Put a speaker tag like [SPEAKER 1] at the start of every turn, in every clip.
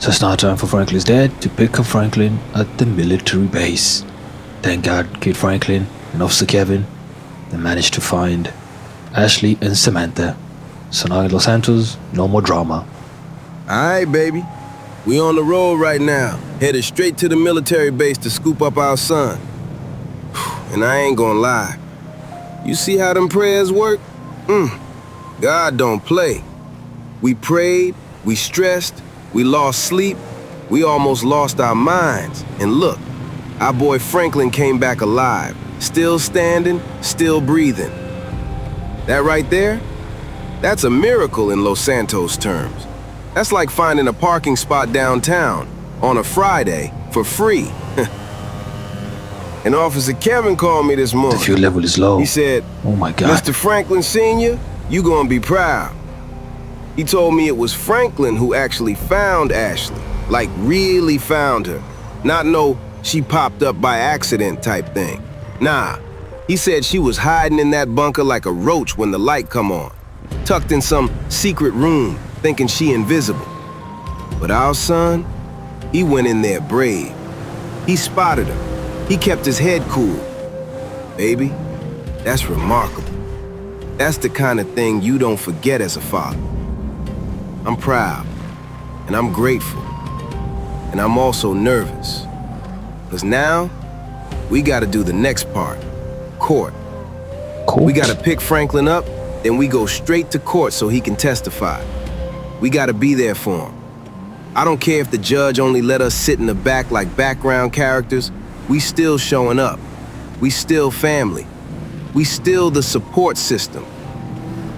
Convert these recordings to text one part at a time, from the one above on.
[SPEAKER 1] So it's now time for Franklin's dad to pick up Franklin at the military base. Thank God, Kid Franklin and Officer Kevin, they managed to find Ashley and Samantha. So now in Los Santos, no more drama.
[SPEAKER 2] Alright, baby. We on the road right now, headed straight to the military base to scoop up our son. And I ain't gonna lie. You see how them prayers work? God don't play. We prayed, we stressed, we lost sleep, we almost lost our minds. And look, our boy Franklin came back alive, still standing, still breathing. That right there, that's a miracle in Los Santos terms. That's like finding a parking spot downtown on a Friday for free. And Officer Kevin called me this morning.
[SPEAKER 1] The fuel level is low.
[SPEAKER 2] He said,
[SPEAKER 1] "Oh my God.
[SPEAKER 2] Mr. Franklin Sr., you gonna be proud." He told me it was Franklin who actually found Ashley. Like, really found her. Not no, she popped up by accident type thing. Nah, he said she was hiding in that bunker like a roach when the light come on. Tucked in some secret room, thinking she invisible. But our son, he went in there brave. He spotted her. He kept his head cool. Baby, that's remarkable. That's the kind of thing you don't forget as a father. I'm proud, and I'm grateful, and I'm also nervous. Because now, we gotta do the next part, court. We gotta pick Franklin up, then we go straight to court so he can testify. We gotta be there for him. I don't care if the judge only let us sit in the back like background characters, we still showing up. We still family. We still the support system.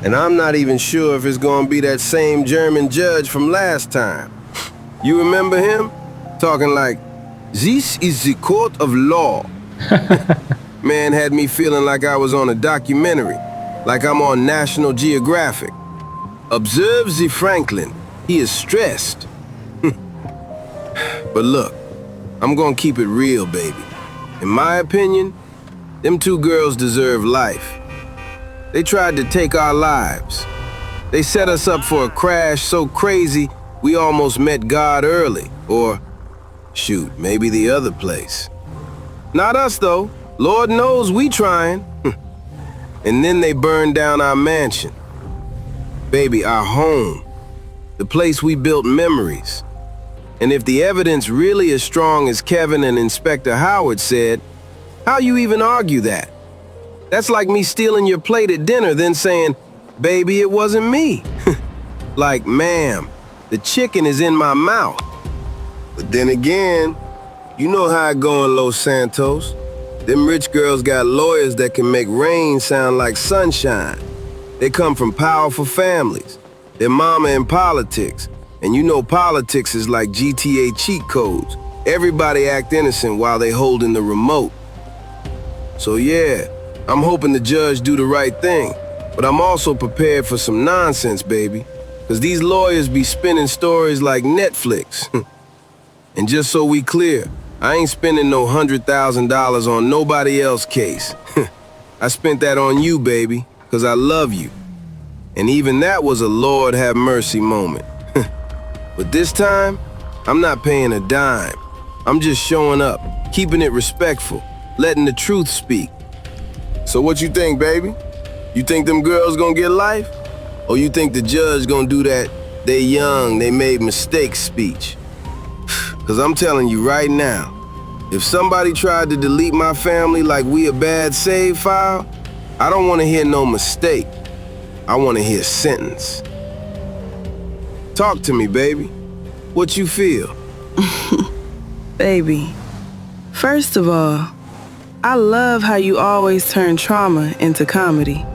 [SPEAKER 2] And I'm not even sure if it's gonna be that same German judge from last time. You remember him? Talking like, "This is the court of law." Man had me feeling like I was on a documentary, like I'm on National Geographic. Observe the Franklin, he is stressed. But look, I'm gonna keep it real, baby. In my opinion, them two girls deserve life. They tried to take our lives. They set us up for a crash so crazy we almost met God early. Or, shoot, maybe the other place. Not us, though. Lord knows we trying. And then they burned down our mansion. Baby, our home. The place we built memories. And if the evidence really as strong as Kevin and Inspector Howard said, how you even argue that? That's like me stealing your plate at dinner, then saying, "Baby, it wasn't me." Like, ma'am, the chicken is in my mouth. But then again, you know how it go in Los Santos. Them rich girls got lawyers that can make rain sound like sunshine. They come from powerful families. Their mama in politics. And you know politics is like GTA cheat codes. Everybody act innocent while they holding the remote. So yeah, I'm hoping the judge do the right thing. But I'm also prepared for some nonsense, baby. Cause these lawyers be spinning stories like Netflix. And just so we clear, I ain't spending no $100,000 on nobody else's case. I spent that on you, baby, cause I love you. And even that was a Lord have mercy moment. But this time, I'm not paying a dime. I'm just showing up, keeping it respectful, letting the truth speak. So what you think, baby? You think them girls gonna get life? Or you think the judge gonna do that "they young, they made mistakes" speech? Cause I'm telling you right now, if somebody tried to delete my family like we a bad save file, I don't wanna hear no mistake. I wanna hear sentence. Talk to me, baby. What you feel?
[SPEAKER 3] Baby, first of all, I love how you always turn trauma into comedy.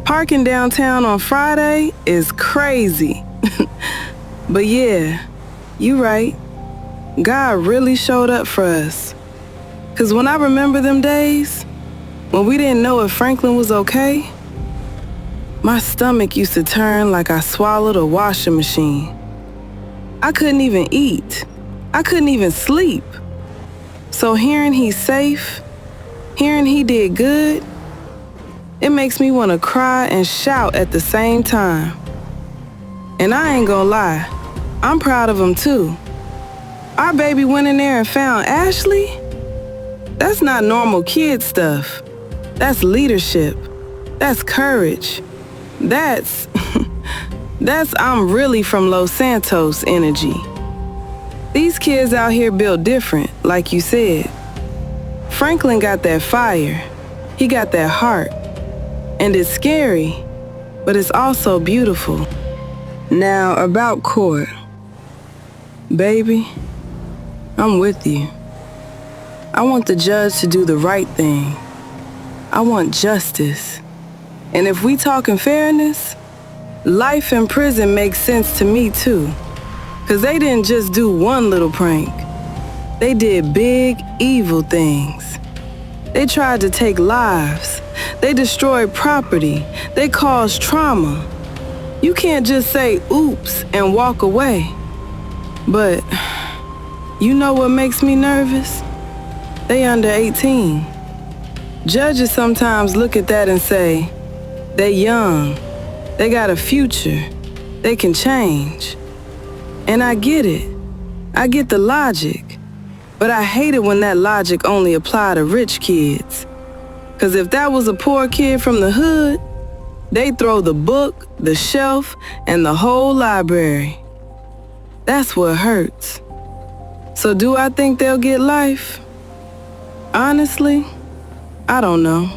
[SPEAKER 3] Parking downtown on Friday is crazy. But yeah, you right. God really showed up for us. 'Cause when I remember them days, when we didn't know if Franklin was okay, my stomach used to turn like I swallowed a washing machine. I couldn't even eat. I couldn't even sleep. So hearing he's safe, hearing he did good, it makes me want to cry and shout at the same time. And I ain't gonna lie, I'm proud of him too. Our baby went in there and found Ashley? That's not normal kid stuff. That's leadership. That's courage. That's I'm really from Los Santos energy. These kids out here built different, like you said. Franklin got that fire. He got that heart. And it's scary, but it's also beautiful. Now, about court. Baby, I'm with you. I want the judge to do the right thing. I want justice. And if we talking fairness, life in prison makes sense to me too. 'Cause they didn't just do one little prank. They did big, evil things. They tried to take lives. They destroyed property. They caused trauma. You can't just say oops and walk away. But you know what makes me nervous? They under 18. Judges sometimes look at that and say, they young, they got a future, they can change. And I get it. I get the logic. But I hate it when that logic only apply to rich kids. 'Cause if that was a poor kid from the hood, they'd throw the book, the shelf, and the whole library. That's what hurts. So do I think they'll get life? Honestly, I don't know.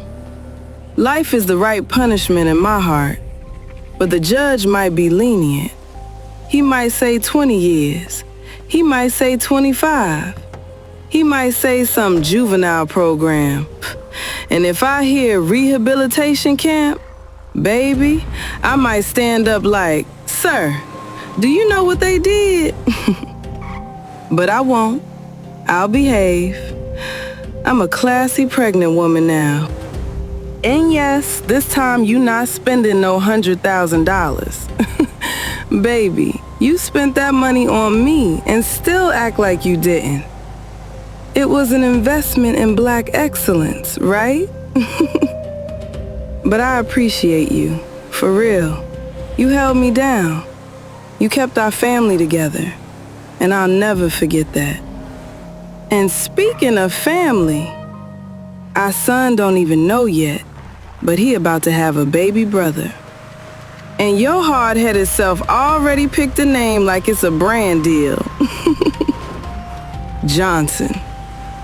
[SPEAKER 3] Life is the right punishment in my heart, but the judge might be lenient. He might say 20 years. He might say 25. He might say some juvenile program. And if I hear rehabilitation camp, baby, I might stand up like, sir, do you know what they did? But I won't. I'll behave. I'm a classy pregnant woman now. And yes, this time you not spending no $100,000. Baby, you spent that money on me and still act like you didn't. It was an investment in black excellence, right? But I appreciate you, for real. You held me down. You kept our family together, and I'll never forget that. And speaking of family, our son don't even know yet, but he about to have a baby brother. And your hard-headed self already picked a name like it's a brand deal. Johnson.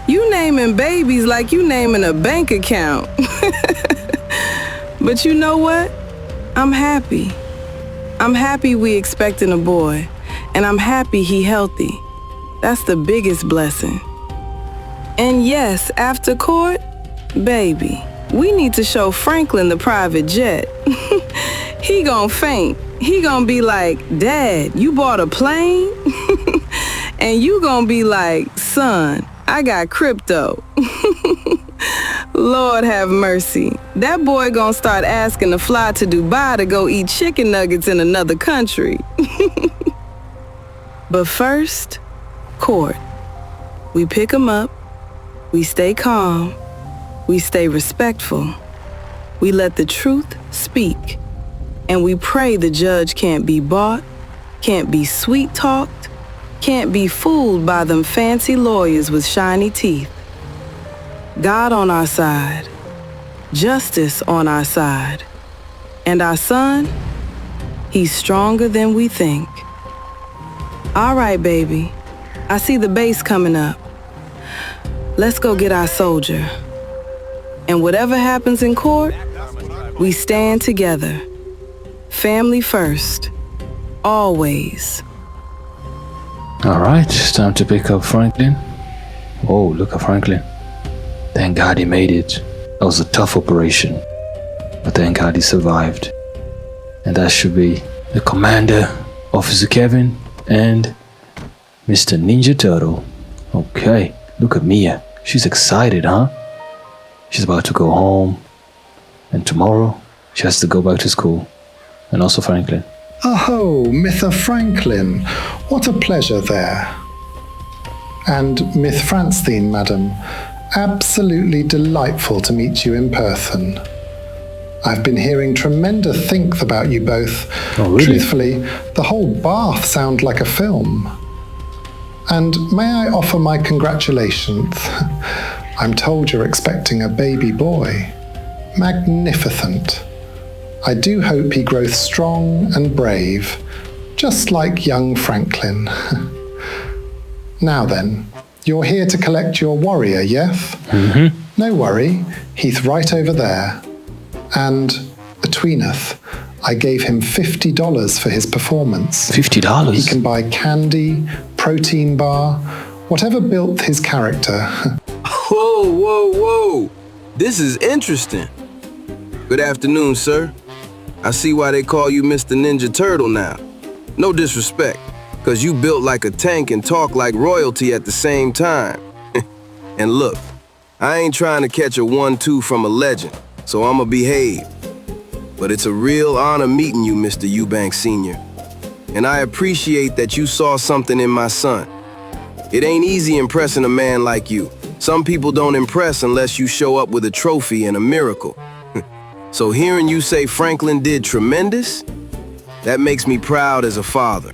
[SPEAKER 3] You naming babies like you naming a bank account. But you know what? I'm happy. I'm happy we expecting a boy, and I'm happy he healthy. That's the biggest blessing. And yes, after court, baby, we need to show Franklin the private jet. He gon' faint. He gon' be like, Dad, you bought a plane? And you gon' be like, son, I got crypto. Lord have mercy. That boy gon' start asking to fly to Dubai to go eat chicken nuggets in another country. But first, court. We pick him up. We stay calm. We stay respectful. We let the truth speak. And we pray the judge can't be bought, can't be sweet-talked, can't be fooled by them fancy lawyers with shiny teeth. God on our side, justice on our side, and our son, he's stronger than we think. All right, baby, I see the base coming up. Let's go get our soldier. And whatever happens in court, we stand together. Family first, always.
[SPEAKER 1] All right, it's time to pick up Franklin. Oh, look at Franklin. Thank God he made it. That was a tough operation, but thank God he survived. And that should be the commander, Officer Kevin, and Mr. Ninja Turtle. Okay, look at Mia. She's excited, huh? She's about to go home, and tomorrow she has to go back to school. And also Franklin.
[SPEAKER 4] Oh, Mr. Franklin, what a pleasure there. And Miss Francine, madam, absolutely delightful to meet you in person. I've been hearing tremendous things about you both.
[SPEAKER 1] Oh, really?
[SPEAKER 4] Truthfully, the whole bath sounds like a film. And may I offer my congratulations? I'm told you're expecting a baby boy. Magnificent. I do hope he grows strong and brave, just like young Franklin. Now then, you're here to collect your warrior, yes?
[SPEAKER 1] Mm-hmm.
[SPEAKER 4] No worry, he's right over there. And between us, I gave him $50 for his performance.
[SPEAKER 1] $50?
[SPEAKER 4] He can buy candy, protein bar, whatever built his character.
[SPEAKER 2] Whoa, whoa, whoa. This is interesting. Good afternoon, sir. I see why they call you Mr. Ninja Turtle now. No disrespect, because you built like a tank and talk like royalty at the same time. And look, I ain't trying to catch a 1-2 from a legend, so I'ma behave. But it's a real honor meeting you, Mr. Eubanks Sr. And I appreciate that you saw something in my son. It ain't easy impressing a man like you. Some people don't impress unless you show up with a trophy and a miracle. So hearing you say Franklin did tremendous, that makes me proud as a father.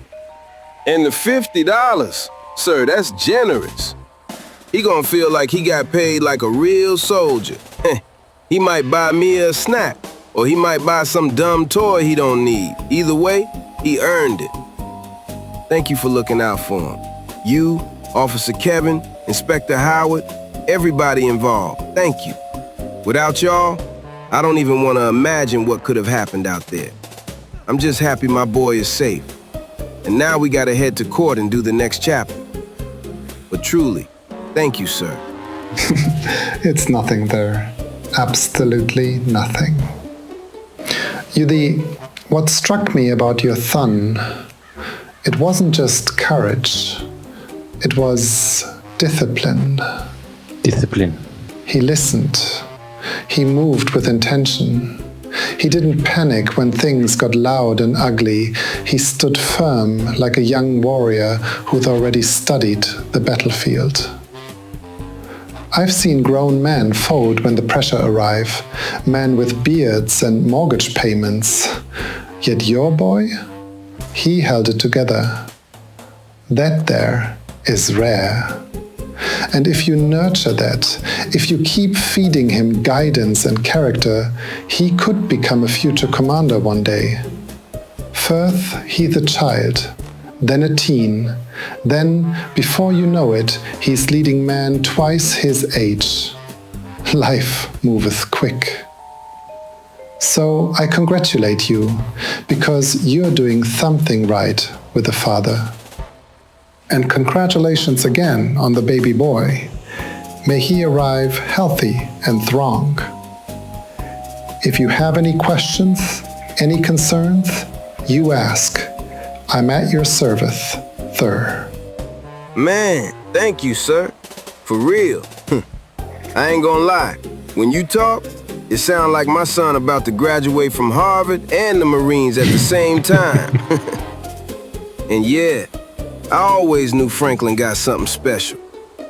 [SPEAKER 2] And the $50, sir, that's generous. He gonna feel like he got paid like a real soldier. He might buy me a snack, or he might buy some dumb toy he don't need. Either way, he earned it. Thank you for looking out for him. You, Officer Kevin, Inspector Howard, everybody involved, thank you. Without y'all, I don't even want to imagine what could have happened out there. I'm just happy my boy is safe. And now we gotta head to court and do the next chapter. But truly, thank you, sir.
[SPEAKER 4] It's nothing there. Absolutely nothing. What struck me about your son, it wasn't just courage. It was discipline.
[SPEAKER 1] Discipline.
[SPEAKER 4] He listened. He moved with intention. He didn't panic when things got loud and ugly. He stood firm like a young warrior who'd already studied the battlefield. I've seen grown men fold when the pressure arrives, men with beards and mortgage payments. Yet your boy, he held it together. That there is rare. And if you nurture that, if you keep feeding him guidance and character, he could become a future commander one day. First, he's a child, then a teen, then, before you know it, he's leading men twice his age. Life moveth quick. So I congratulate you, because you're doing something right with a father. And congratulations again on the baby boy. May he arrive healthy and strong. If you have any questions, any concerns, you ask. I'm at your service, sir.
[SPEAKER 2] Man, thank you, sir. For real. I ain't gonna lie. When you talk, it sounds like my son about to graduate from Harvard and the Marines at the same time. And yeah, I always knew Franklin got something special.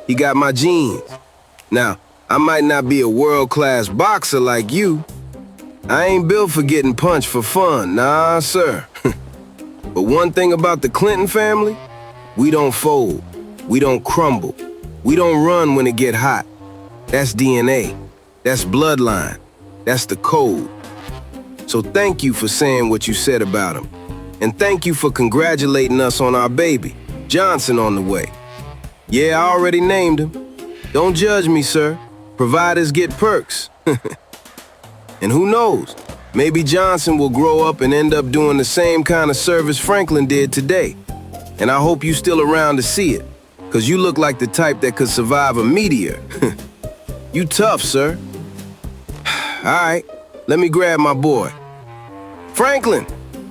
[SPEAKER 2] He got my genes. Now, I might not be a world-class boxer like you. I ain't built for getting punched for fun, nah, sir. But one thing about the Clinton family, we don't fold, we don't crumble, we don't run when it get hot. That's DNA, that's bloodline, that's the code. So thank you for saying what you said about him. And thank you for congratulating us on our baby. Johnson on the way. Yeah, I already named him. Don't judge me, sir. Providers get perks. And who knows? Maybe Johnson will grow up and end up doing the same kind of service Franklin did today. And I hope you still around to see it, because you look like the type that could survive a meteor. You tough, sir. All right, let me grab my boy. Franklin,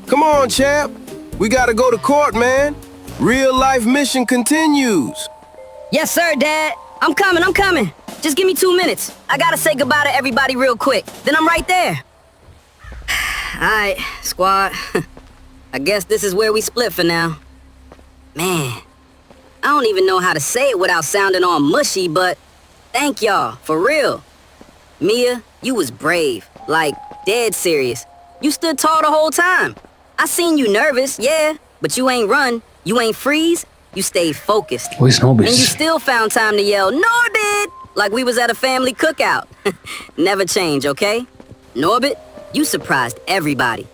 [SPEAKER 2] come on, champ. We gotta go to court, man. Real life mission continues.
[SPEAKER 5] Yes, sir, Dad. I'm coming. Just give me 2 minutes. I gotta say goodbye to everybody real quick. Then I'm right there. Alright, squad. I guess this is where we split for now. Man, I don't even know how to say it without sounding all mushy, but thank y'all, for real. Mia, you was brave. Like, dead serious. You stood tall the whole time. I seen you nervous, yeah, but you ain't run, you ain't freeze, you stayed focused.
[SPEAKER 1] Where's Norbit?
[SPEAKER 5] And you still found time to yell, Norbit! Like we was at a family cookout. Never change, okay? Norbit, you surprised everybody.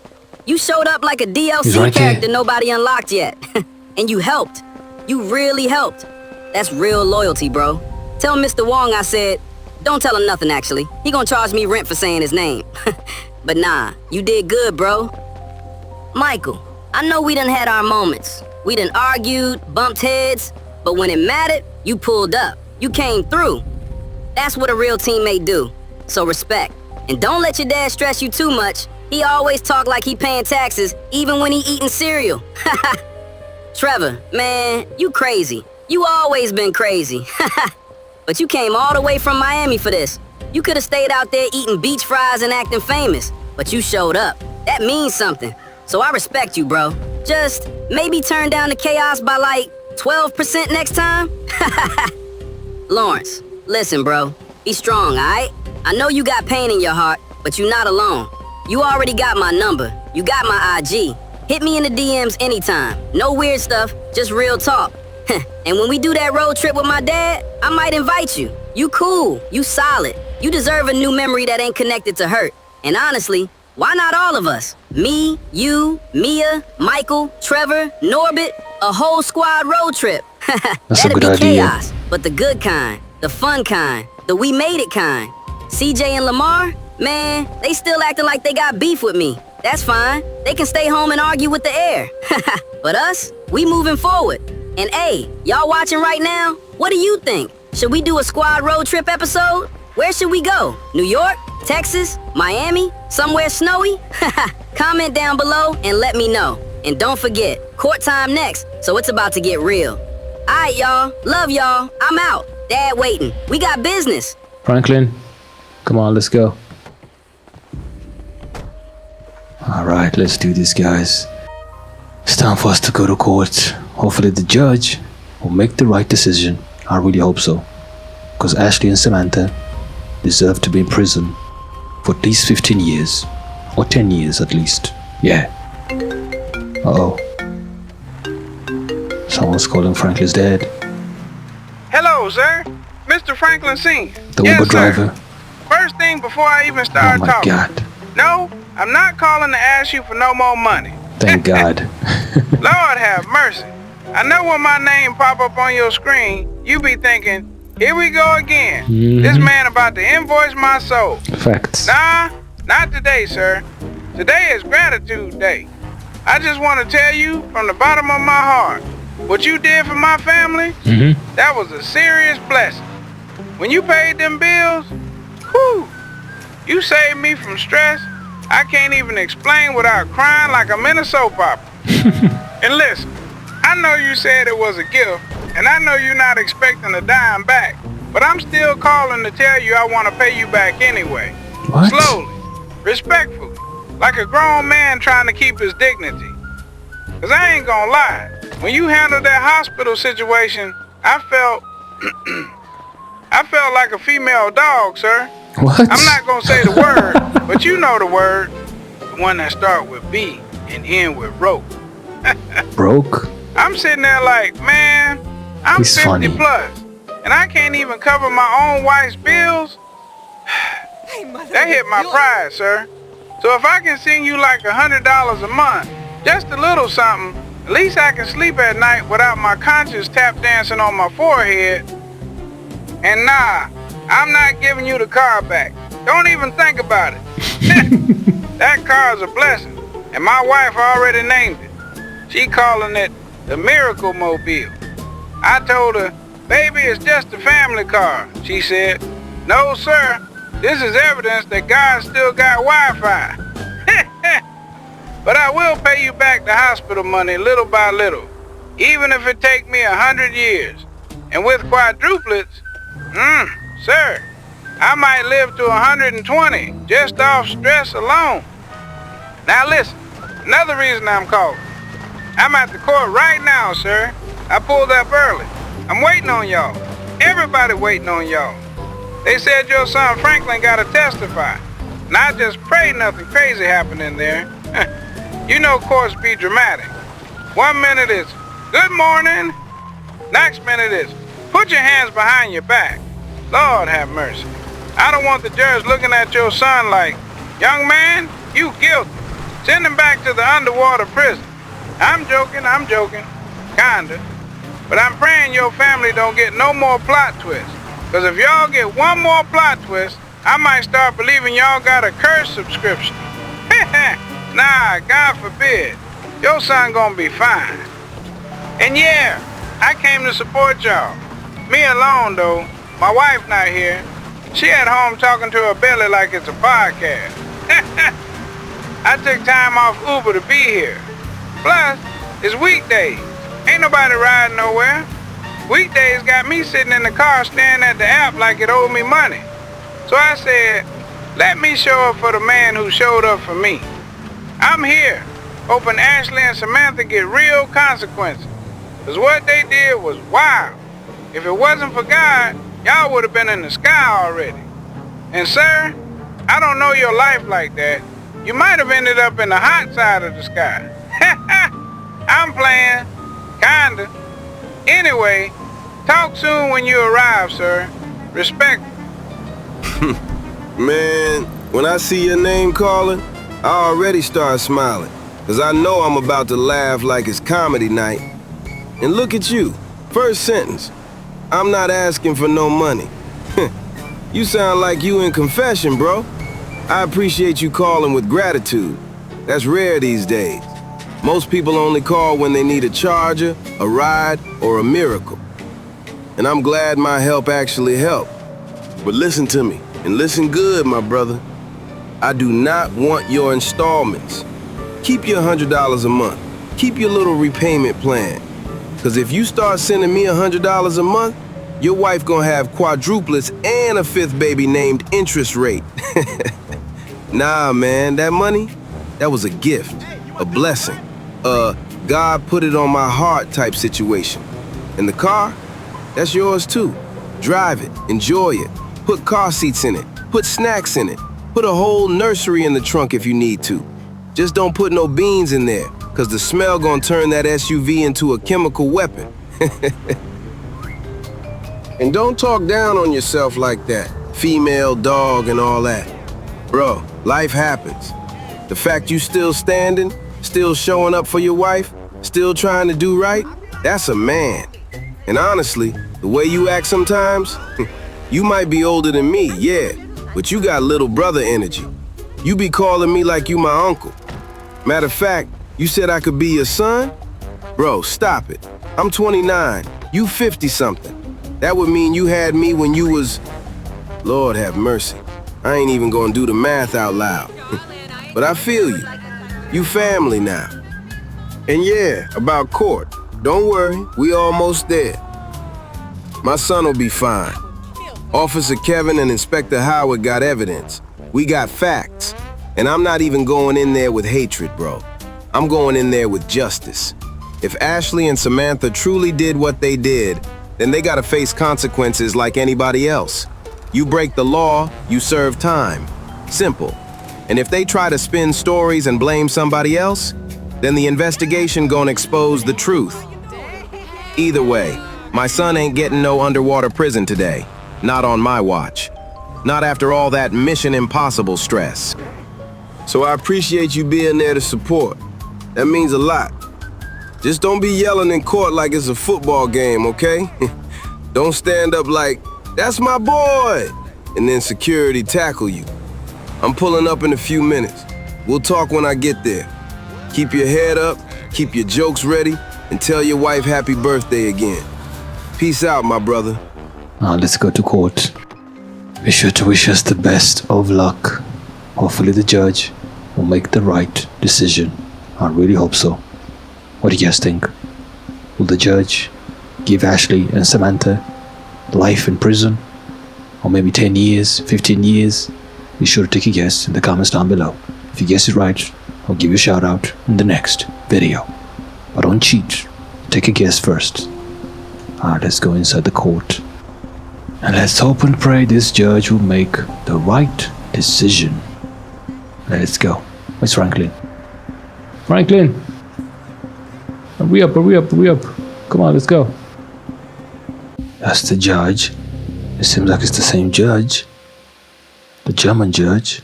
[SPEAKER 5] You showed up like a DLC
[SPEAKER 1] right
[SPEAKER 5] character
[SPEAKER 1] there.
[SPEAKER 5] nobody unlocked yet. And you helped. You really helped. That's real loyalty, bro. Tell Mr. Wong I said, don't tell him nothing actually. He gonna charge me rent for saying his name. But nah, you did good, bro. Michael, I know we done had our moments. We done argued, bumped heads, but when it mattered, you pulled up. You came through. That's what a real teammate do. So respect. And don't let your dad stress you too much. He always talk like he paying taxes, even when he eating cereal. Trevor, man, you crazy. You always been crazy. But you came all the way from Miami for this. You could have stayed out there eating beach fries and acting famous, but you showed up. That means something. So I respect you, bro. Just maybe turn down the chaos by like 12% next time? Lawrence, listen, bro. Be strong, alright? I know you got pain in your heart, but you're not alone. You already got my number. You got my IG. Hit me in the DMs anytime. No weird stuff, just real talk. And when we do that road trip with my dad, I might invite you. You cool. You solid. You deserve a new memory that ain't connected to hurt. And honestly, why not all of us? Me, you, Mia, Michael, Trevor, Norbit, a whole squad road trip.
[SPEAKER 1] That's a
[SPEAKER 5] That'd
[SPEAKER 1] good
[SPEAKER 5] be
[SPEAKER 1] idea.
[SPEAKER 5] chaos, but the good kind, the fun kind, the we made it kind. CJ and Lamar, man, they still acting like they got beef with me. That's fine. They can stay home and argue with the air. But us, we moving forward. And hey, y'all watching right now? What do you think? Should we do a squad road trip episode? Where should we go? New York? Texas? Miami? Somewhere snowy? Comment down below and let me know. And don't forget, court time next, so it's about to get real. Alright, y'all. Love y'all. I'm out. Dad waiting. We got business.
[SPEAKER 1] Franklin, come on, let's go. Alright, let's do this, guys. It's time for us to go to court. Hopefully the judge will make the right decision. I really hope so. Because Ashley and Samantha deserve to be in prison for at least 15 years. Or 10 years at least. Yeah. Uh-oh. Someone's calling Franklin's dad.
[SPEAKER 6] Hello, sir. Mr. Franklin Sr.
[SPEAKER 1] The
[SPEAKER 6] Yes,
[SPEAKER 1] Uber driver.
[SPEAKER 6] sir. First thing before I even
[SPEAKER 1] Oh
[SPEAKER 6] start
[SPEAKER 1] my
[SPEAKER 6] talking.
[SPEAKER 1] god.
[SPEAKER 6] No, I'm not calling to ask you for no more money.
[SPEAKER 1] Thank God.
[SPEAKER 6] Lord have mercy. I know when my name pop up on your screen, you be thinking, here we go again. This man about to invoice my soul.
[SPEAKER 1] Facts.
[SPEAKER 6] Nah, not today, sir. Today is gratitude day. I just want to tell you from the bottom of my heart, what you did for my family, that was a serious blessing. When you paid them bills, whew, you saved me from stress. I can't even explain without crying like I'm in a soap opera. And listen, I know you said it was a gift, and I know you're not expecting a dime back, but I'm still calling to tell you I want to pay you back anyway.
[SPEAKER 1] What?
[SPEAKER 6] Slowly, respectfully, like a grown man trying to keep his dignity. Cause I ain't gonna lie, when you handled that hospital situation, I felt like a female dog, sir.
[SPEAKER 1] What?
[SPEAKER 6] I'm not gonna say the word, but you know the word. The one that start with B and end with rope.
[SPEAKER 1] Broke?
[SPEAKER 6] I'm sitting there like, man, I'm
[SPEAKER 1] He's
[SPEAKER 6] 50
[SPEAKER 1] funny.
[SPEAKER 6] plus, and I can't even cover my own wife's bills. That hit my pride, sir. So if I can send you like $100 a month, just a little something, at least I can sleep at night without my conscience tap dancing on my forehead. And nah, I'm not giving you the car back. Don't even think about it. That car's a blessing, and my wife already named it. She calling it the Miracle Mobile. I told her, baby, it's just a family car. She said, no, sir. This is evidence that God still got Wi-Fi. But I will pay you back the hospital money little by little, even if it take me 100 years. And with quadruplets, sir, I might live to 120 just off stress alone. Now listen, another reason I'm calling. I'm at the court right now, sir. I pulled up early. I'm waiting on y'all. Everybody waiting on y'all. They said your son Franklin got to testify. And I just pray nothing crazy happened in there. You know courts be dramatic. 1 minute is, good morning. Next minute is, put your hands behind your back. Lord have mercy. I don't want the judge looking at your son like, young man, you guilty. Send him back to the underwater prison. I'm joking, kinda. But I'm praying your family don't get no more plot twists. Cause if y'all get one more plot twist, I might start believing y'all got a curse subscription. Nah, God forbid. Your son gonna be fine. And yeah, I came to support y'all. Me alone though. My wife not here. She at home talking to her belly like it's a podcast. I took time off Uber to be here. Plus, it's weekdays. Ain't nobody riding nowhere. Weekdays got me sitting in the car staring at the app like it owed me money. So I said, let me show up for the man who showed up for me. I'm here, hoping Ashley and Samantha get real consequences. Cause what they did was wild. If it wasn't for God, y'all would have been in the sky already. And sir, I don't know your life like that. You might have ended up in the hot side of the sky. I'm playing, kinda. Anyway, talk soon when you arrive, sir. Respect.
[SPEAKER 2] Man, when I see your name calling, I already start smiling. Cause I know I'm about to laugh like it's comedy night. And look at you, first sentence. I'm not asking for no money. You sound like you in confession, bro. I appreciate you calling with gratitude. That's rare these days. Most people only call when they need a charger, a ride, or a miracle. And I'm glad my help actually helped. But listen to me, and listen good, my brother. I do not want your installments. Keep your $100 a month. Keep your little repayment plan. Cause if you start sending me $100 a month, your wife gonna have quadruplets and a fifth baby named Interest Rate. Nah, man, that money, that was a gift, a blessing. God put it on my heart type situation. And the car, that's yours too. Drive it, enjoy it, put car seats in it, put snacks in it, put a whole nursery in the trunk if you need to. Just don't put no beans in there, cause the smell gonna turn that SUV into a chemical weapon. And don't talk down on yourself like that, female, dog, and all that. Bro, life happens. The fact you still standing, still showing up for your wife, still trying to do right, that's a man. And honestly, the way you act sometimes, you might be older than me, yeah, but you got little brother energy. You be calling me like you my uncle. Matter of fact, you said I could be your son? Bro, stop it. I'm 29, you 50-something. That would mean you had me when you was... Lord have mercy. I ain't even gonna do the math out loud. But I feel you. You family now. And yeah, about court. Don't worry, we almost there. My son will be fine. Officer Kevin and Inspector Howard got evidence. We got facts. And I'm not even going in there with hatred, bro. I'm going in there with justice. If Ashley and Samantha truly did what they did, then they gotta face consequences like anybody else. You break the law, you serve time. Simple. And if they try to spin stories and blame somebody else, then the investigation gonna expose the truth. Either way, my son ain't getting no underwater prison today. Not on my watch. Not after all that Mission Impossible stress. So I appreciate you being there to support. That means a lot. Just don't be yelling in court like it's a football game, okay? Don't stand up like, that's my boy, and then security tackle you. I'm pulling up in a few minutes. We'll talk when I get there. Keep your head up, keep your jokes ready, and tell your wife happy birthday again. Peace out, my brother.
[SPEAKER 1] Now let's go to court. Be sure to wish us the best of luck. Hopefully the judge will make the right decision. I really hope so. What do you guys think? Will the judge give Ashley and Samantha life in prison? Or maybe 10 years, 15 years? Be sure to take a guess in the comments down below. If you guess it right, I'll give you a shout out in the next video. But don't cheat. Take a guess first. Alright, let's go inside the court. And let's hope and pray this judge will make the right decision. Let's go. Where's Franklin? Franklin! Hurry up. Come on, let's go. That's the judge. It seems like it's the same judge. The German judge.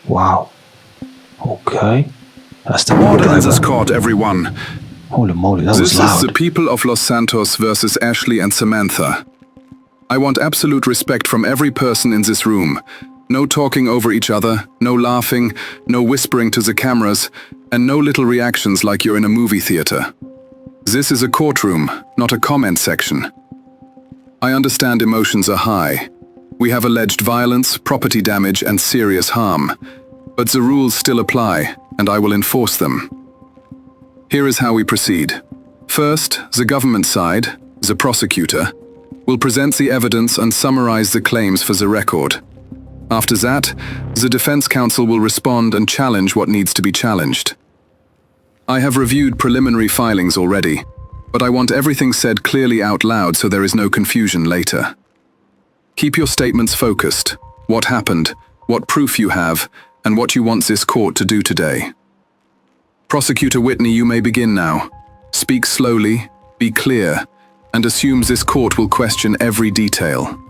[SPEAKER 1] Wow. Okay. That's the
[SPEAKER 7] Order in this court, everyone.
[SPEAKER 1] Holy moly, that was loud.
[SPEAKER 7] This is the people of Los Santos versus Ashley and Samantha. I want absolute respect from every person in this room. No talking over each other, no laughing, no whispering to the cameras, and no little reactions like you're in a movie theater. This is a courtroom, not a comment section. I understand emotions are high. We have alleged violence, property damage, and serious harm. But the rules still apply, and I will enforce them. Here is how we proceed. First, the government side, the prosecutor, will present the evidence and summarize the claims for the record. After that, the defense counsel will respond and challenge what needs to be challenged. I have reviewed preliminary filings already, but I want everything said clearly out loud so there is no confusion later. Keep your statements focused. What happened, what proof you have, and what you want this court to do today. Prosecutor Whitney, you may begin now. Speak slowly, be clear, and assumes this court will question every detail.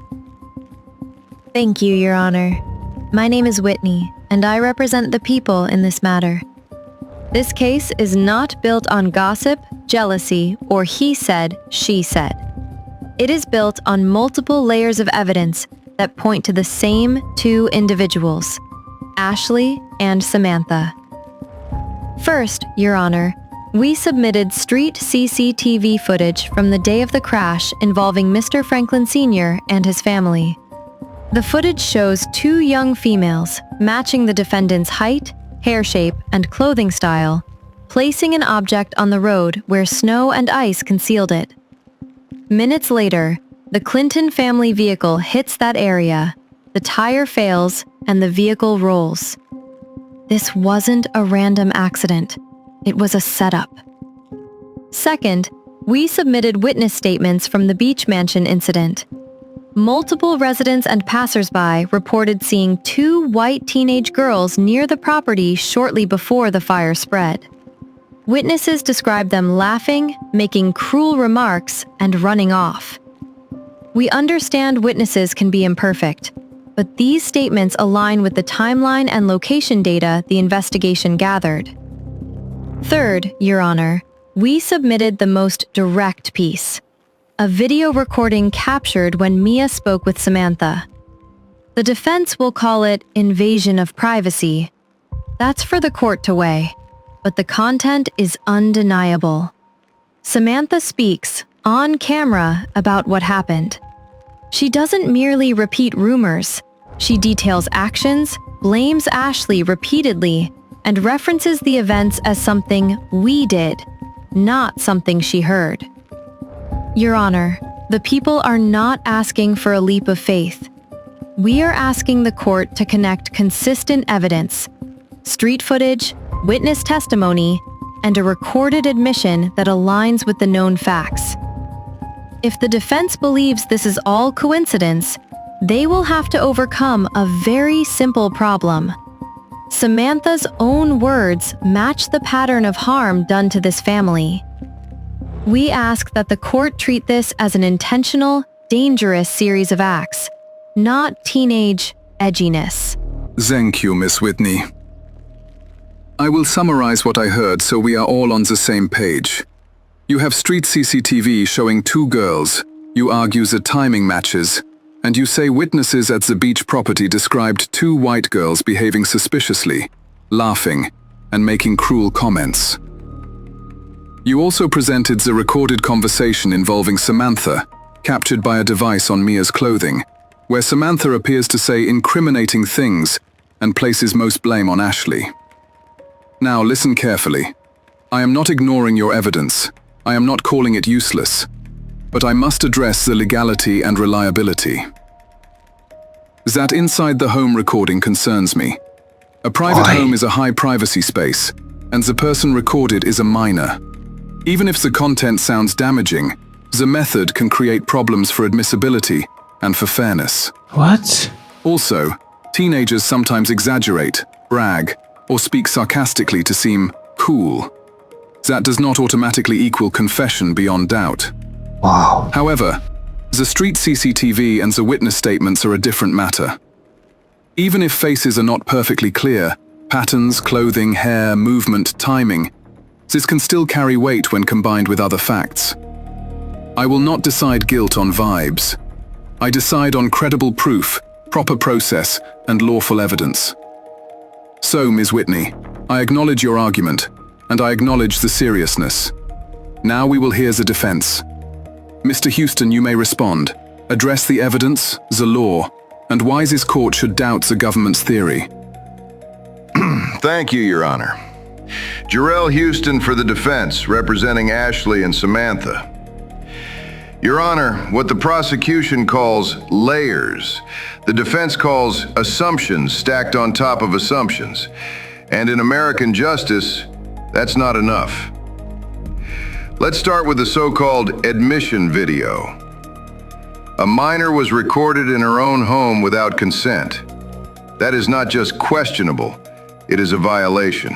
[SPEAKER 8] Thank you, Your Honor. My name is Whitney, and I represent the people in this matter. This case is not built on gossip, jealousy, or he said, she said. It is built on multiple layers of evidence that point to the same two individuals, Ashley and Samantha. First, Your Honor, we submitted street CCTV footage from the day of the crash involving Mr. Franklin Sr. and his family. The footage shows two young females, matching the defendant's height, hair shape, and clothing style, placing an object on the road where snow and ice concealed it. Minutes later, the Clinton family vehicle hits that area, the tire fails, and the vehicle rolls. This wasn't a random accident. It was a setup. Second, we submitted witness statements from the Beach Mansion incident. Multiple residents and passersby reported seeing two white teenage girls near the property shortly before the fire spread. Witnesses described them laughing, making cruel remarks, and running off. We understand witnesses can be imperfect, but these statements align with the timeline and location data the investigation gathered. Third, Your Honor, we submitted the most direct piece. A video recording captured when Mia spoke with Samantha. The defense will call it invasion of privacy. That's for the court to weigh, but the content is undeniable. Samantha speaks, on camera, about what happened. She doesn't merely repeat rumors. She details actions, blames Ashley repeatedly, and references the events as something we did, not something she heard. Your Honor, the people are not asking for a leap of faith. We are asking the court to connect consistent evidence, street footage, witness testimony, and a recorded admission that aligns with the known facts. If the defense believes this is all coincidence, they will have to overcome a very simple problem. Samantha's own words match the pattern of harm done to this family. We ask that the court treat this as an intentional, dangerous series of acts, not teenage edginess.
[SPEAKER 7] Thank you, Miss Whitney. I will summarize what I heard so we are all on the same page. You have street CCTV showing two girls. You argue the timing matches, and you say witnesses at the beach property described two white girls behaving suspiciously, laughing, and making cruel comments. You also presented the recorded conversation involving Samantha, captured by a device on Mia's clothing, where Samantha appears to say incriminating things and places most blame on Ashley. Now listen carefully. I am not ignoring your evidence. I am not calling it useless. But I must address the legality and reliability. That inside the home recording concerns me. A private home is a high privacy space, and the person recorded is a minor. Even if the content sounds damaging, the method can create problems for admissibility and for fairness.
[SPEAKER 1] What?
[SPEAKER 7] Also, teenagers sometimes exaggerate, brag, or speak sarcastically to seem cool. That does not automatically equal confession beyond doubt.
[SPEAKER 1] Wow.
[SPEAKER 7] However, the street CCTV and the witness statements are a different matter. Even if faces are not perfectly clear, patterns, clothing, hair, movement, timing, this can still carry weight when combined with other facts. I will not decide guilt on vibes. I decide on credible proof, proper process, and lawful evidence. So, Ms. Whitney, I acknowledge your argument, and I acknowledge the seriousness. Now we will hear the defense. Mr. Houston, you may respond. Address the evidence, the law, and why this court should doubt the government's theory.
[SPEAKER 9] Thank you, Your Honor. Jarrell Houston for the defense, representing Ashley and Samantha. Your Honor, what the prosecution calls layers, the defense calls assumptions stacked on top of assumptions. And in American justice, that's not enough. Let's start with the so-called admission video. A minor was recorded in her own home without consent. That is not just questionable, it is a violation.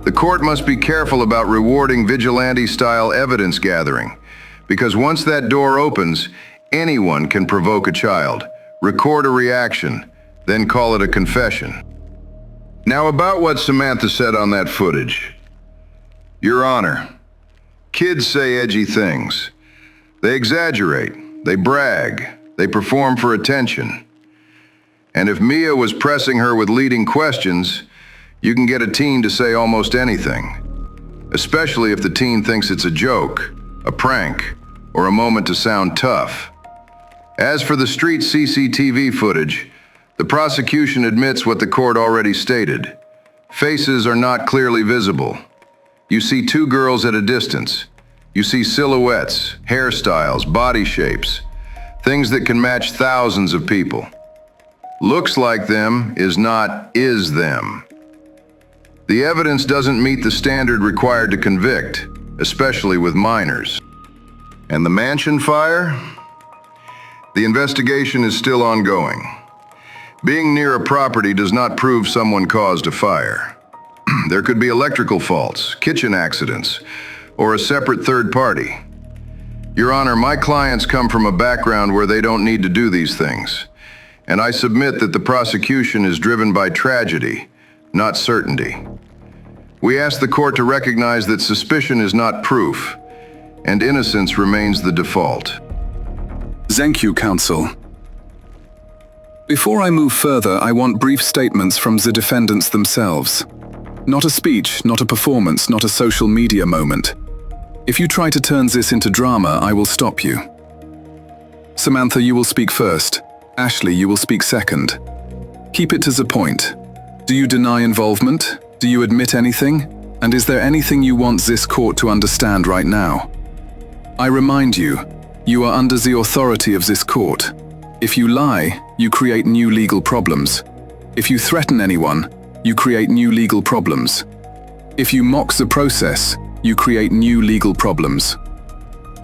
[SPEAKER 9] The court must be careful about rewarding vigilante-style evidence gathering, because once that door opens, anyone can provoke a child, record a reaction, then call it a confession. Now about what Samantha said on that footage. Your Honor, kids say edgy things. They exaggerate, they brag, they perform for attention. And if Mia was pressing her with leading questions, you can get a teen to say almost anything, especially if the teen thinks it's a joke, a prank, or a moment to sound tough. As for the street CCTV footage, the prosecution admits what the court already stated. Faces are not clearly visible. You see two girls at a distance. You see silhouettes, hairstyles, body shapes, things that can match thousands of people. Looks like them is not is them. The evidence doesn't meet the standard required to convict, especially with minors. And the mansion fire? The investigation is still ongoing. Being near a property does not prove someone caused a fire. There could be electrical faults, kitchen accidents, or a separate third party. Your Honor, my clients come from a background where they don't need to do these things, and I submit that the prosecution is driven by tragedy, not certainty. We ask the court to recognize that suspicion is not proof, and innocence remains the default.
[SPEAKER 7] Thank you, counsel. Before I move further, I want brief statements from the defendants themselves. Not a speech, not a performance, not a social media moment. If you try to turn this into drama, I will stop you. Samantha, you will speak first. Ashley, you will speak second. Keep it to the point. Do you deny involvement? Do you admit anything? And is there anything you want this court to understand right now? I remind you, you are under the authority of this court. If you lie, you create new legal problems. If you threaten anyone, you create new legal problems. If you mock the process, you create new legal problems.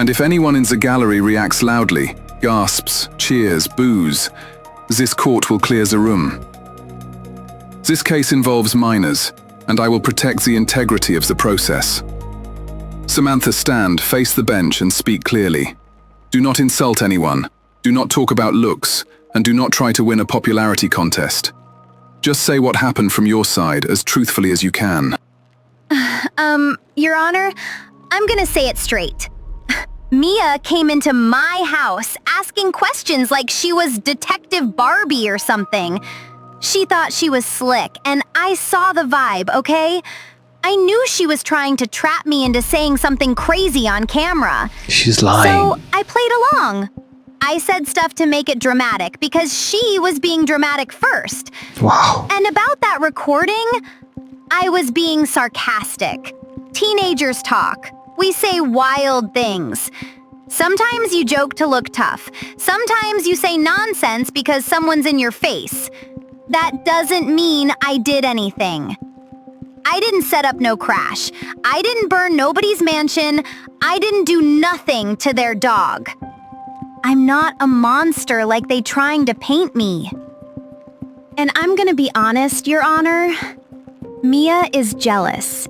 [SPEAKER 7] And if anyone in the gallery reacts loudly, gasps, cheers, boos, this court will clear the room. This case involves minors, and I will protect the integrity of the process. Samantha, stand, face the bench, and speak clearly. Do not insult anyone, do not talk about looks, and do not try to win a popularity contest. Just say what happened from your side as truthfully as you can.
[SPEAKER 10] Your Honor, I'm gonna say it straight. Mia came into my house asking questions like she was Detective Barbie or something. She thought she was slick, and I saw the vibe, okay? I knew she was trying to trap me into saying something crazy on camera.
[SPEAKER 1] She's lying.
[SPEAKER 10] So I played along. I said stuff to make it dramatic because she was being dramatic first.
[SPEAKER 1] Wow.
[SPEAKER 10] And about that recording, I was being sarcastic. Teenagers talk. We say wild things. Sometimes you joke to look tough. Sometimes you say nonsense because someone's in your face. That doesn't mean I did anything. I didn't set up no crash. I didn't burn nobody's mansion. I didn't do nothing to their dog. I'm not a monster like they trying to paint me. And I'm gonna be honest, Your Honor. Mia is jealous.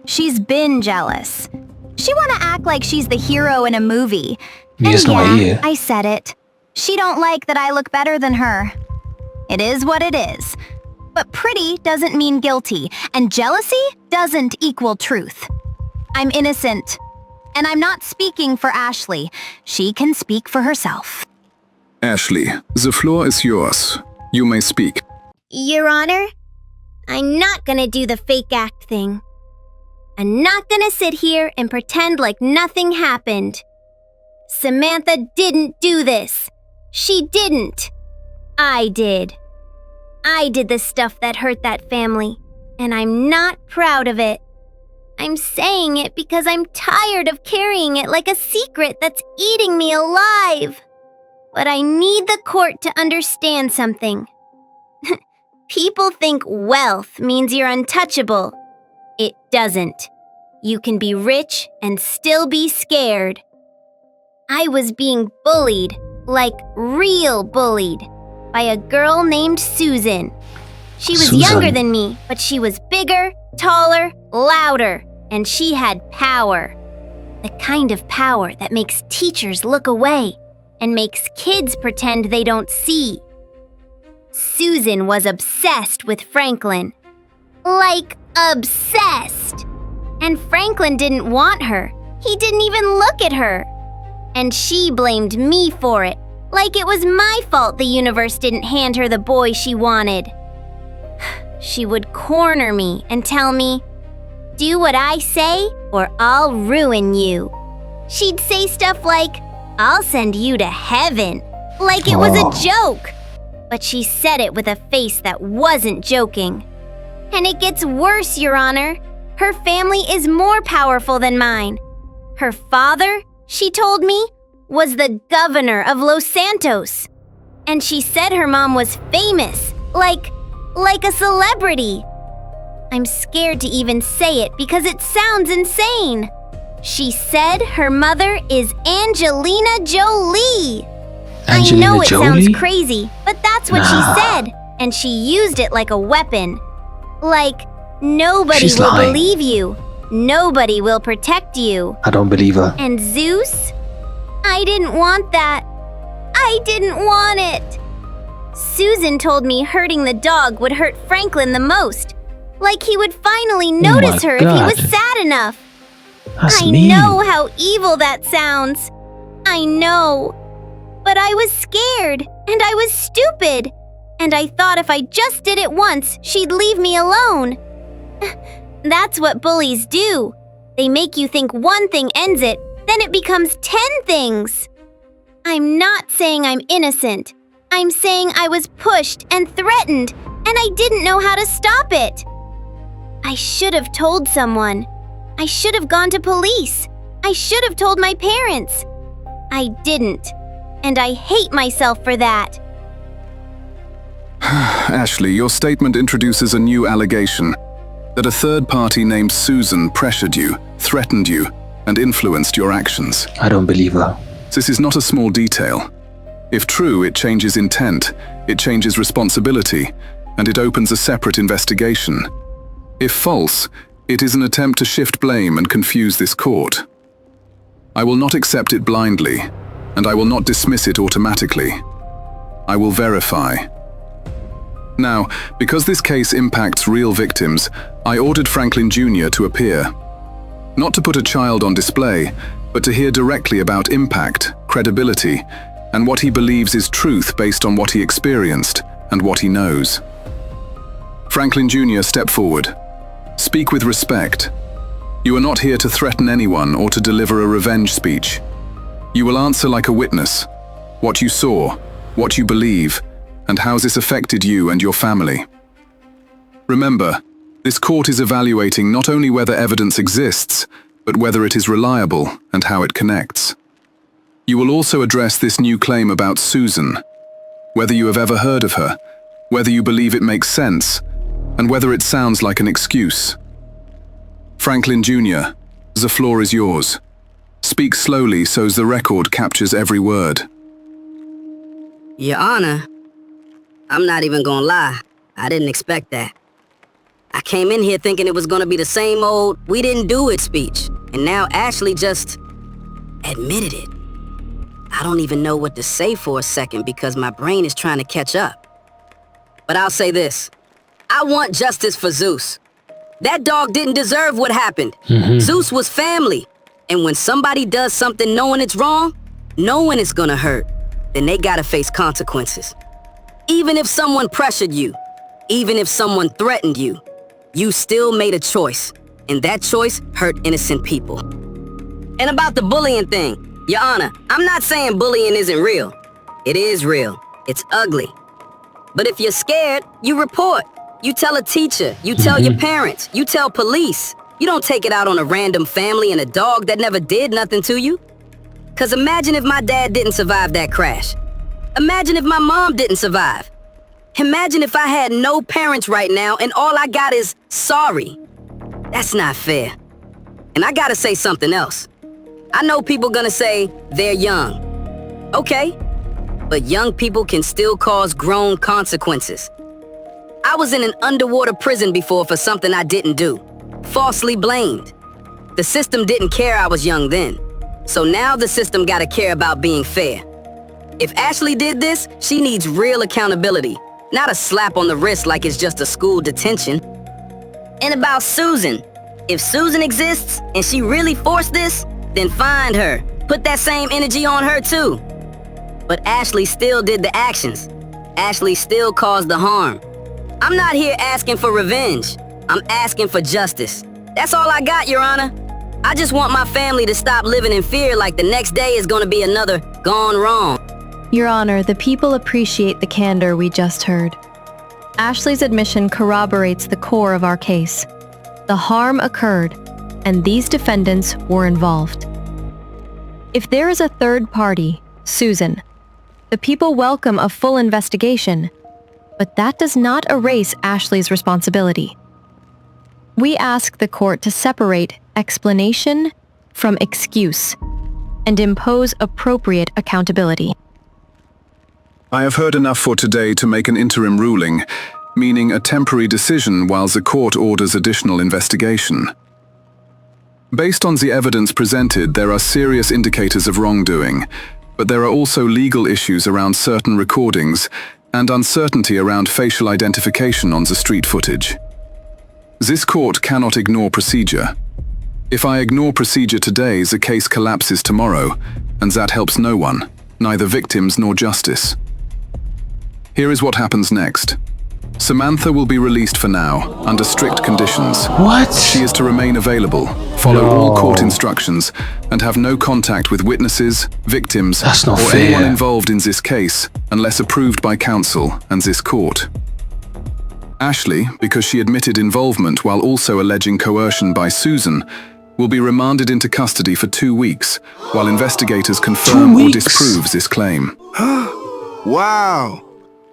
[SPEAKER 10] She's been jealous. She wanna act like she's the hero in a movie.
[SPEAKER 1] Mia's
[SPEAKER 10] And
[SPEAKER 1] not
[SPEAKER 10] yeah,
[SPEAKER 1] here.
[SPEAKER 10] I said it. She don't like that I look better than her. It is what it is. But pretty doesn't mean guilty, and jealousy doesn't equal truth. I'm innocent. And I'm not speaking for Ashley. She can speak for herself.
[SPEAKER 7] Ashley, the floor is yours. You may speak.
[SPEAKER 11] Your Honor, I'm not gonna do the fake act thing. I'm not gonna sit here and pretend like nothing happened. Samantha didn't do this. She didn't. I did. I did the stuff that hurt that family, and I'm not proud of it. I'm saying it because I'm tired of carrying it like a secret that's eating me alive. But I need the court to understand something. People think wealth means you're untouchable. It doesn't. You can be rich and still be scared. I was being bullied, like real bullied, by a girl named Susan. She was younger than me, but she was bigger, taller, louder, and she had power. The kind of power that makes teachers look away and makes kids pretend they don't see. Susan was obsessed with Franklin. Like, obsessed! And Franklin didn't want her. He didn't even look at her. And she blamed me for it, like it was my fault the universe didn't hand her the boy she wanted. She would corner me and tell me, "Do what I say or I'll ruin you." She'd say stuff like, "I'll send you to heaven," like it was a joke. But she said it with a face that wasn't joking. And it gets worse, Your Honor. Her family is more powerful than mine. Her father, she told me, was the governor of Los Santos. And she said her mom was famous, like a celebrity. I'm scared to even say it because it sounds insane. She said her mother is Angelina Jolie. I know it sounds crazy, but that's what she said, and she used it like a weapon. Like, nobody will believe you. Nobody will protect you.
[SPEAKER 1] I don't believe her.
[SPEAKER 11] And Zeus? I didn't want that. I didn't want it. Susan told me hurting the dog would hurt Franklin the most. Like he would finally notice her if he was sad enough. I know how evil that sounds. I know. But I was scared, and I was stupid. And I thought if I just did it once, she'd leave me alone. That's what bullies do. They make you think one thing ends it, then it becomes 10 things. I'm not saying I'm innocent. I'm saying I was pushed and threatened, and I didn't know how to stop it. I should have told someone. I should have gone to police. I should have told my parents. I didn't, and I hate myself for that.
[SPEAKER 7] Ashley, your statement introduces a new allegation that a third party named Susan pressured you, threatened you, and influenced your actions.
[SPEAKER 1] I don't believe her.
[SPEAKER 7] This is not a small detail. If true, it changes intent, it changes responsibility, and it opens a separate investigation. If false, it is an attempt to shift blame and confuse this court. I will not accept it blindly, and I will not dismiss it automatically. I will verify. Now, because this case impacts real victims, I ordered Franklin Jr. to appear. Not to put a child on display, but to hear directly about impact, credibility, and what he believes is truth based on what he experienced and what he knows. Franklin Jr., step forward. Speak with respect. You are not here to threaten anyone or to deliver a revenge speech. You will answer like a witness. What you saw, what you believe, and how this affected you and your family. Remember, this court is evaluating not only whether evidence exists, but whether it is reliable and how it connects. You will also address this new claim about Susan, whether you have ever heard of her, whether you believe it makes sense, and whether it sounds like an excuse. Franklin Jr., the floor is yours. Speak slowly so the record captures every word.
[SPEAKER 5] Your Honor, I'm not even gonna lie. I didn't expect that. I came in here thinking it was gonna be the same old "we didn't do it" speech. And now Ashley just admitted it. I don't even know what to say for a second because my brain is trying to catch up. But I'll say this. I want justice for Zeus. That dog didn't deserve what happened. Zeus was family. And when somebody does something knowing it's wrong, knowing it's gonna hurt, then they gotta face consequences. Even if someone pressured you, even if someone threatened you, you still made a choice. And that choice hurt innocent people. And about the bullying thing, Your Honor, I'm not saying bullying isn't real. It is real. It's ugly. But if you're scared, you report. You tell a teacher. You tell your parents. You tell police. You don't take it out on a random family and a dog that never did nothing to you. 'Cause imagine if my dad didn't survive that crash. Imagine if my mom didn't survive. Imagine if I had no parents right now and all I got is sorry. That's not fair. And I gotta say something else. I know people gonna say they're young. Okay, but young people can still cause grown consequences. I was in an underwater prison before for something I didn't do. Falsely blamed. The system didn't care I was young then. So now the system gotta care about being fair. If Ashley did this, she needs real accountability, not a slap on the wrist like it's just a school detention. And about Susan. If Susan exists and she really forced this, then find her. Put that same energy on her too. But Ashley still did the actions. Ashley still caused the harm. I'm not here asking for revenge. I'm asking for justice. That's all I got, Your Honor. I just want my family to stop living in fear like the next day is gonna be another gone wrong.
[SPEAKER 8] Your Honor, the people appreciate the candor we just heard. Ashley's admission corroborates the core of our case. The harm occurred, and these defendants were involved. If there is a third party, Susan, the people welcome a full investigation, but that does not erase Ashley's responsibility. We ask the court to separate explanation from excuse and impose appropriate accountability.
[SPEAKER 7] I have heard enough for today to make an interim ruling, meaning a temporary decision while the court orders additional investigation. Based on the evidence presented, there are serious indicators of wrongdoing, but there are also legal issues around certain recordings and uncertainty around facial identification on the street footage. This court cannot ignore procedure. If I ignore procedure today, the case collapses tomorrow, and that helps no one, neither victims nor justice. Here is what happens next. Samantha will be released for now, under strict conditions.
[SPEAKER 1] What?
[SPEAKER 7] She is to remain available, follow all court instructions, and have no contact with witnesses, victims,
[SPEAKER 1] That's not
[SPEAKER 7] or
[SPEAKER 1] fair.
[SPEAKER 7] anyone involved in this case, unless approved by counsel and this court. Ashley, because she admitted involvement while also alleging coercion by Susan, will be remanded into custody for 2 weeks, while investigators confirm
[SPEAKER 1] 2
[SPEAKER 7] or
[SPEAKER 1] weeks?
[SPEAKER 7] disprove this claim.
[SPEAKER 2] Wow.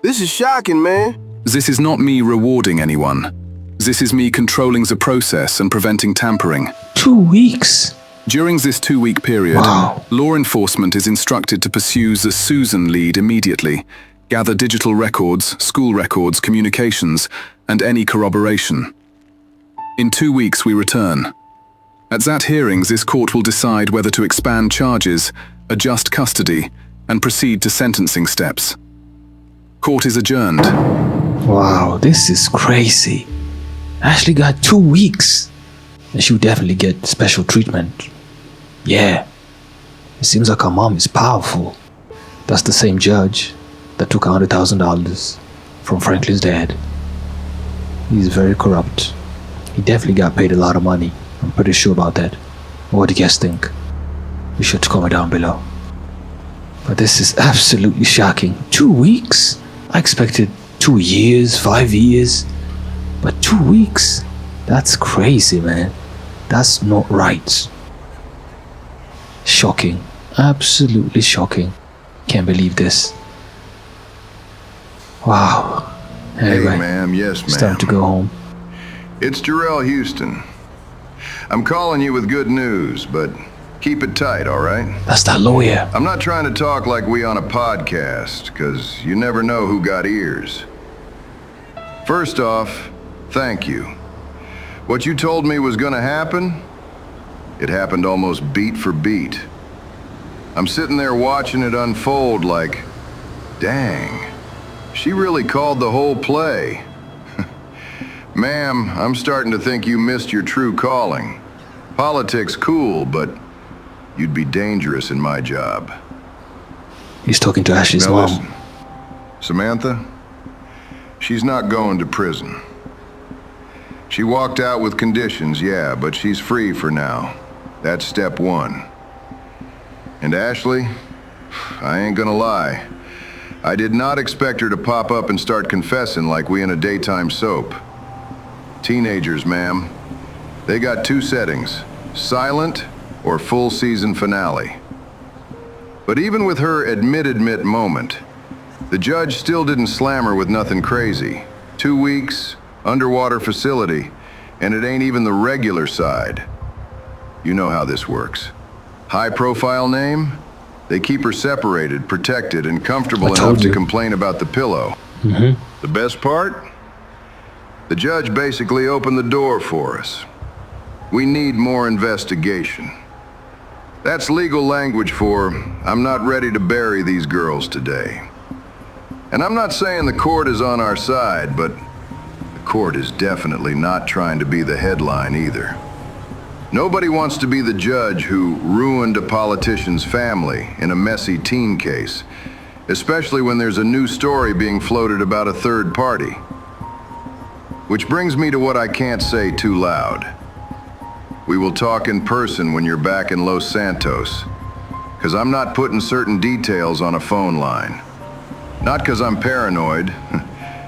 [SPEAKER 2] This is shocking, man.
[SPEAKER 7] This is not me rewarding anyone. This is me controlling the process and preventing tampering.
[SPEAKER 1] 2 weeks?
[SPEAKER 7] During this 2-week period,
[SPEAKER 1] Wow.
[SPEAKER 7] law enforcement is instructed to pursue the Susan lead immediately, gather digital records, school records, communications, and any corroboration. In 2 weeks we return. At that hearing, this court will decide whether to expand charges, adjust custody, and proceed to sentencing steps. Court is adjourned.
[SPEAKER 1] Wow, this is crazy. Ashley got 2 weeks. And she would definitely get special treatment. Yeah. It seems like her mom is powerful. That's the same judge that took $100,000 from Franklin's dad. He's very corrupt. He definitely got paid a lot of money. I'm pretty sure about that. What do you guys think? Be sure to comment down below. But this is absolutely shocking. 2 weeks? I expected 2 years, 5 years. But 2 weeks? That's crazy, man. That's not right. Shocking. Absolutely shocking. Can't believe this. Wow. Anyway,
[SPEAKER 9] Hey, ma'am. Yes,
[SPEAKER 1] it's time
[SPEAKER 9] ma'am.
[SPEAKER 1] to go home.
[SPEAKER 9] It's Jarrell Houston. I'm calling you with good news, but Keep it tight, all right?
[SPEAKER 1] That's that lawyer.
[SPEAKER 9] I'm not trying to talk like we on a podcast, because you never know who got ears. First off, thank you. What you told me was gonna happen, it happened almost beat for beat. I'm sitting there watching it unfold like, dang, she really called the whole play. Ma'am, I'm starting to think you missed your true calling. Politics cool, but you'd be dangerous in my job.
[SPEAKER 1] He's talking to Ashley's
[SPEAKER 9] Now
[SPEAKER 1] mom.
[SPEAKER 9] listen, Samantha, she's not going to prison. She walked out with conditions, yeah, but she's free for now. That's step one. And Ashley, I ain't gonna lie. I did not expect her to pop up and start confessing like we in a daytime soap. Teenagers, ma'am. They got two settings, silent or full season finale. But even with her admit moment, the judge still didn't slam her with nothing crazy. 2 weeks, underwater facility, and it ain't even the regular side. You know how this works. High profile name? They keep her separated, protected, and comfortable enough to complain about the pillow. The best part? The judge basically opened the door for us. We need more investigation. That's legal language for, I'm not ready to bury these girls today. And I'm not saying the court is on our side, but the court is definitely not trying to be the headline either. Nobody wants to be the judge who ruined a politician's family in a messy teen case, especially when there's a new story being floated about a third party. Which brings me to what I can't say too loud. We will talk in person when you're back in Los Santos, because I'm not putting certain details on a phone line. Not because I'm paranoid,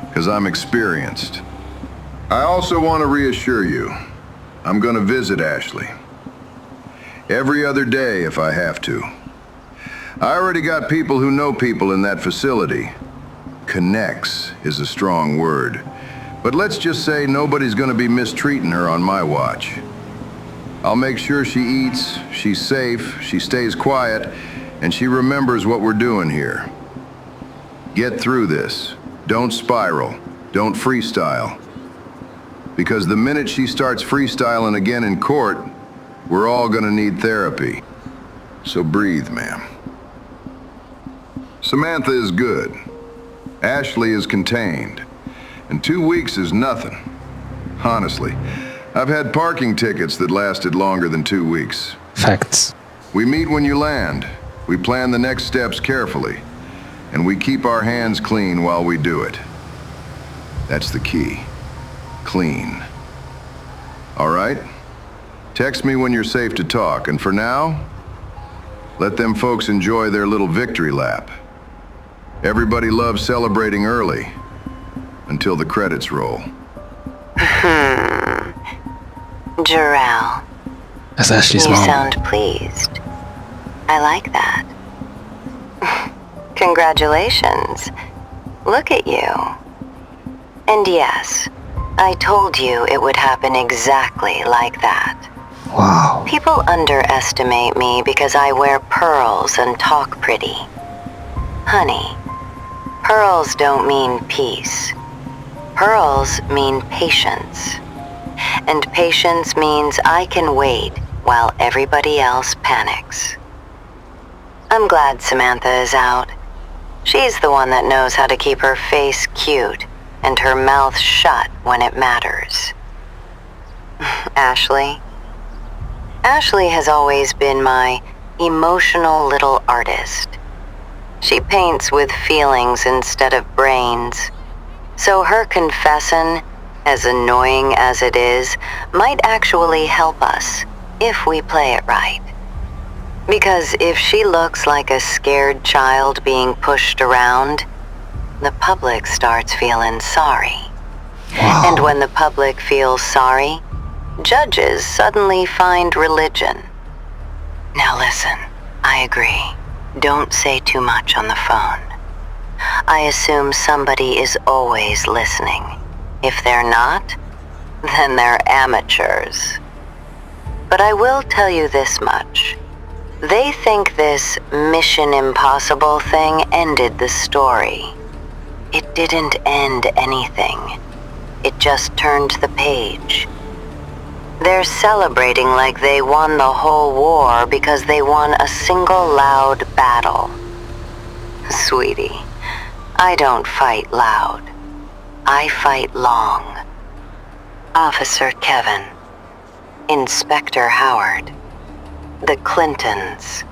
[SPEAKER 9] because I'm experienced. I also want to reassure you, I'm going to visit Ashley. Every other day if I have to. I already got people who know people in that facility. Connects is a strong word. But let's just say nobody's going to be mistreating her on my watch. I'll make sure she eats, she's safe, she stays quiet, and she remembers what we're doing here. Get through this. Don't spiral. Don't freestyle. Because the minute she starts freestyling again in court, we're all gonna need therapy. So breathe, ma'am. Samantha is good. Ashley is contained. And 2 weeks is nothing. Honestly, I've had parking tickets that lasted longer than 2 weeks.
[SPEAKER 1] Facts.
[SPEAKER 9] We meet when you land. We plan the next steps carefully. And we keep our hands clean while we do it. That's the key. Clean. All right? Text me when you're safe to talk, and for now, let them folks enjoy their little victory lap. Everybody loves celebrating early, until the credits roll.
[SPEAKER 12] Jarrell.
[SPEAKER 1] That's Ashley's
[SPEAKER 12] You
[SPEAKER 1] mom.
[SPEAKER 12] sound pleased. I like that. Congratulations. Look at you. And yes, I told you it would happen exactly like that.
[SPEAKER 1] Wow.
[SPEAKER 12] People underestimate me because I wear pearls and talk pretty. Honey, pearls don't mean peace. Pearls mean patience. And patience means I can wait while everybody else panics. I'm glad Samantha is out. She's the one that knows how to keep her face cute and her mouth shut when it matters. Ashley? Ashley has always been my emotional little artist. She paints with feelings instead of brains. So her confession, as annoying as it is, might actually help us if we play it right. Because if she looks like a scared child being pushed around, the public starts feeling sorry.
[SPEAKER 1] Wow.
[SPEAKER 12] And when the public feels sorry, judges suddenly find religion. Now listen, I agree. Don't say too much on the phone. I assume somebody is always listening. If they're not, then they're amateurs. But I will tell you this much. They think this Mission Impossible thing ended the story. It didn't end anything. It just turned the page. They're celebrating like they won the whole war because they won a single loud battle. Sweetie, I don't fight loud. I fight long. Officer Kevin. Inspector Howard. The Clintons.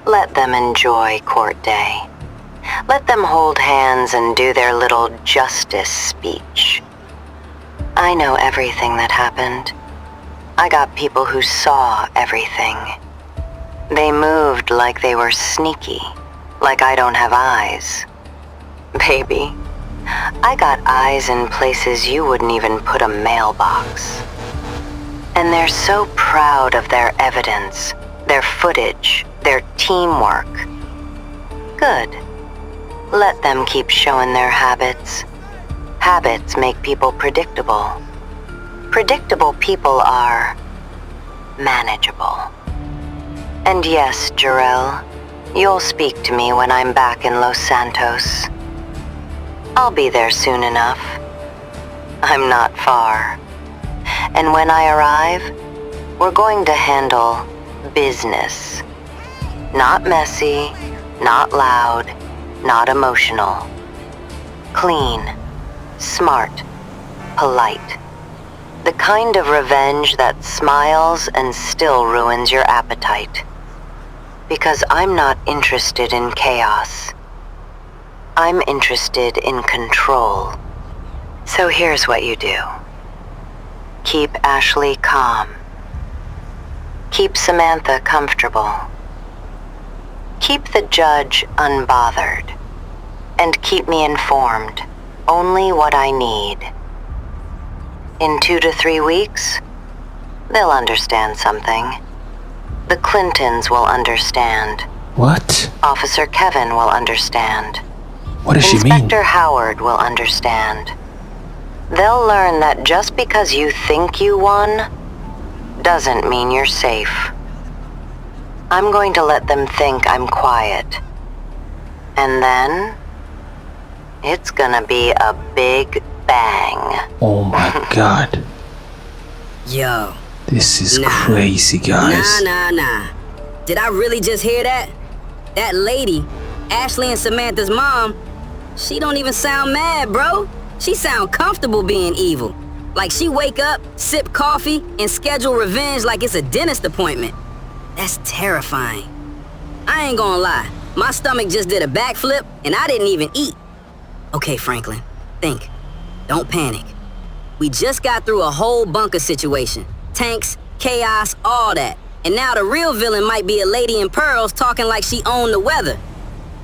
[SPEAKER 12] Let them enjoy court day. Let them hold hands and do their little justice speech. I know everything that happened. I got people who saw everything. They moved like they were sneaky, like I don't have eyes. Baby, I got eyes in places you wouldn't even put a mailbox. And they're so proud of their evidence, their footage, their teamwork. Good. Let them keep showing their habits. Habits make people predictable. Predictable people are manageable. And yes, Jarrell, you'll speak to me when I'm back in Los Santos. I'll be there soon enough. I'm not far. And when I arrive, we're going to handle business. Not messy, not loud, not emotional. Clean, smart, polite. The kind of revenge that smiles and still ruins your appetite. Because I'm not interested in chaos. I'm interested in control. So here's what you do. Keep Ashley calm. Keep Samantha comfortable. Keep the judge unbothered. And keep me informed. Only what I need. In 2 to 3 weeks, they'll understand something. The Clintons will understand.
[SPEAKER 1] What?
[SPEAKER 12] Officer Kevin will understand.
[SPEAKER 1] What does she mean?
[SPEAKER 12] Inspector Howard will understand. They'll learn that just because you think you won, doesn't mean you're safe. I'm going to let them think I'm quiet. And then, it's gonna be a big bang.
[SPEAKER 1] Oh my god.
[SPEAKER 5] Yo.
[SPEAKER 1] This is crazy, guys.
[SPEAKER 5] Nah. Did I really just hear that? That lady, Ashley and Samantha's mom, she don't even sound mad, bro. She sound comfortable being evil. Like she wake up, sip coffee, and schedule revenge like it's a dentist appointment. That's terrifying. I ain't gonna lie. My stomach just did a backflip, and I didn't even eat. Okay, Franklin, think. Don't panic. We just got through a whole bunker situation. Tanks, chaos, all that. And now the real villain might be a lady in pearls talking like she owned the weather.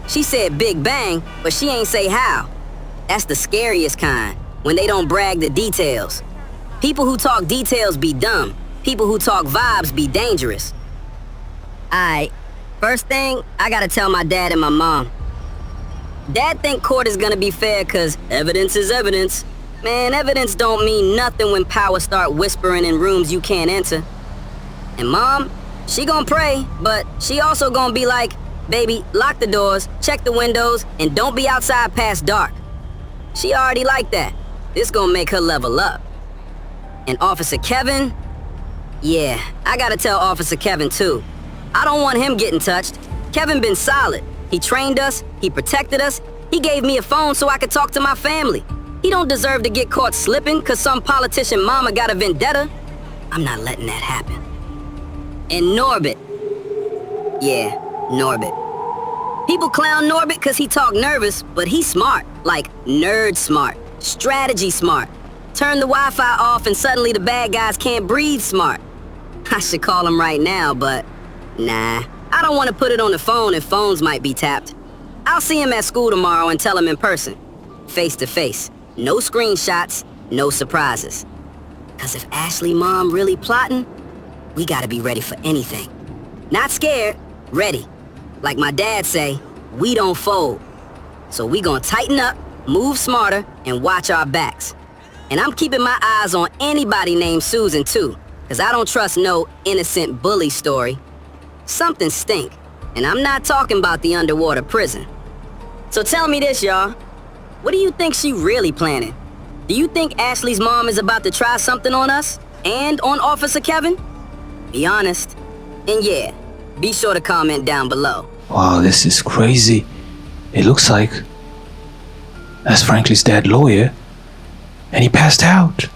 [SPEAKER 5] She said big bang, but she ain't say how. That's the scariest kind, when they don't brag the details. People who talk details be dumb. People who talk vibes be dangerous. Alright, first thing, I gotta tell my dad and my mom. Dad think court is gonna be fair cause evidence is evidence. Man, evidence don't mean nothing when power start whispering in rooms you can't enter. And Mom, she gonna pray, but she also gonna be like, baby, lock the doors, check the windows, and don't be outside past dark. She already like that. This gonna make her level up. And Officer Kevin? Yeah, I gotta tell Officer Kevin too. I don't want him getting touched. Kevin been solid. He trained us, he protected us, he gave me a phone so I could talk to my family. He don't deserve to get caught slipping cause some politician mama got a vendetta. I'm not letting that happen. And Norbit. Yeah, Norbit. People clown Norbit cause he talk nervous, but he's smart. Like nerd smart, strategy smart. Turn the Wi-Fi off and suddenly the bad guys can't breathe smart. I should call him right now, but nah. I don't want to put it on the phone if phones might be tapped. I'll see him at school tomorrow and tell him in person. Face to face. No screenshots, no surprises. Cause if Ashley mom really plotting, we gotta be ready for anything. Not scared, ready. Like my dad say, we don't fold. So we gonna tighten up, move smarter, and watch our backs. And I'm keeping my eyes on anybody named Susan too, cause I don't trust no innocent bully story. something stink. And I'm not talking about the underwater prison. So tell me this, y'all. What do you think she really planning? Do you think Ashley's mom is about to try something on us? And on Officer Kevin? Be honest. And yeah, be sure to comment down below.
[SPEAKER 1] Wow, this is crazy. It looks like that's Franklin's dead lawyer, and he passed out.